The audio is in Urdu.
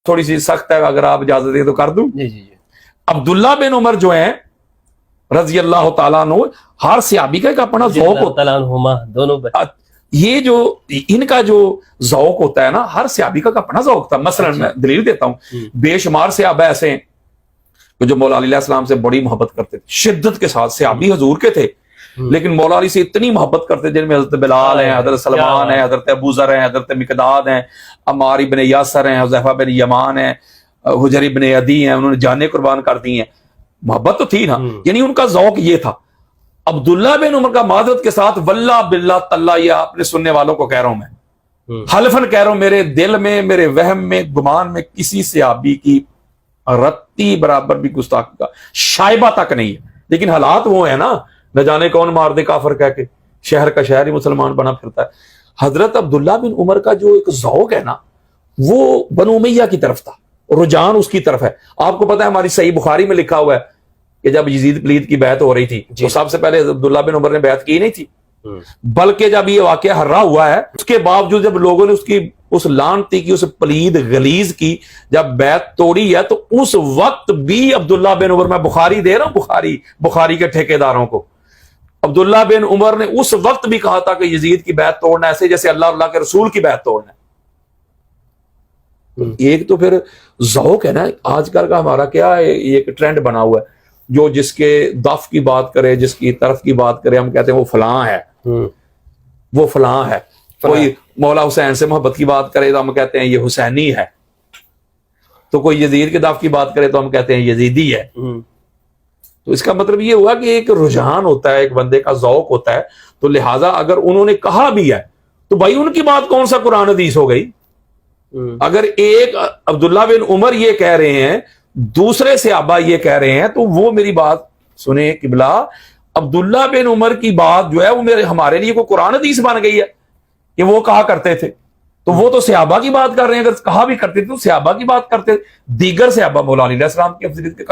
تھوڑی سی سخت ہے، اگر آپ اجازت دیں تو کر دوں. جی جی جی. عبداللہ بن عمر جو ہیں رضی اللہ تعالیٰ عنہ، ہر صحابی کا ایک اپنا ذوق ہوتا ہے. یہ جو ان کا جو ذوق ہوتا ہے نا، ہر صحابی کا اپنا ذوق تھا. مثلا میں دلیل دیتا ہوں، بے شمار صحابہ ایسے ہیں جو مولا علی علیہ السلام سے بڑی محبت کرتے تھے، شدت کے ساتھ. صحابی حضور کے تھے لیکن مولا علی سے اتنی محبت کرتے، جن میں حضرت بلال ہیں، حضرت سلمان ہیں، حضرت ابو ذر ہیں، حضرت مقداد ہیں، عمار بن یاسر ہیں، حذیفہ بن یمان ہیں، حجر بن عدی ہیں. انہوں نے جانیں قربان کر دی ہیں. محبت تو تھی نا، یعنی ان کا ذوق یہ تھا. عبداللہ بن عمر کا معذرت کے ساتھ واللہ باللہ تاللہ، یہ اپنے سننے والوں کو کہہ رہا ہوں، میں حلفاً کہہ رہا ہوں، میرے دل میں، میرے وہم میں، گمان میں کسی صحابی کی رتی برابر بھی گستاخی کا شائبہ تک نہیں ہے. لیکن حالات وہ ہیں نا، نہ جانے کون مار دے کافر کہہ کے شہر کا شہر ہی مسلمان بنا پھرتا ہے. حضرت عبداللہ بن عمر کا جو ایک ذوق ہے نا، وہ بنو امیہ کی طرف تھا، رجحان اس کی طرف ہے. آپ کو پتا ہے ہماری صحیح بخاری میں لکھا ہوا ہے کہ جب یزید پلید کی بیعت ہو رہی تھی تو سب سے پہلے عبداللہ بن عمر نے بیعت کی نہیں تھی، بلکہ جب یہ واقعہ ہررا ہوا ہے اس کے باوجود جب لوگوں نے اس کی اس لعنتی کی، اس پلید غلیظ کی جب بیعت توڑی ہے، تو اس وقت بھی عبداللہ بن عمر، میں بخاری دے رہا ہوں، بخاری کے ٹھیکیداروں کو، عبداللہ بن عمر نے اس وقت بھی کہا تھا کہ یزید کی بیعت توڑنا ایسے جیسے اللہ کے رسول کی بیعت توڑنا ہے. ایک تو پھر ذوق ہے نا. آج کل کا ہمارا کیا ہے، ایک ٹرینڈ بنا ہوا ہے، جو جس کے دف کی بات کرے، جس کی طرف کی بات کرے، ہم کہتے ہیں وہ فلاں ہے، وہ فلاں ہے. کوئی مولا حسین سے محبت کی بات کرے تو ہم کہتے ہیں یہ حسینی ہے، تو کوئی یزید کے دف کی بات کرے تو ہم کہتے ہیں یزیدی ہے. تو اس کا مطلب یہ ہوا کہ ایک رجحان ہوتا ہے، ایک بندے کا ذوق ہوتا ہے. تو لہٰذا اگر انہوں نے کہا بھی ہے تو بھائی ان کی بات کون سا قرآن حدیث ہو گئی؟ اگر ایک عبداللہ بن عمر یہ کہہ رہے ہیں، دوسرے صحابہ یہ کہہ رہے ہیں، تو وہ میری بات سنیں قبلہ، عبداللہ بن عمر کی بات جو ہے وہ ہمارے لیے کوئی قرآن حدیث بن گئی ہے کہ وہ کہا کرتے تھے؟ تو وہ تو صحابہ کی بات کر رہے ہیں. اگر کہا بھی کرتے تھے تو صحابہ کی بات کرتے. دیگر صحابہ مولا علی علیہ السلام کی افضلیت کے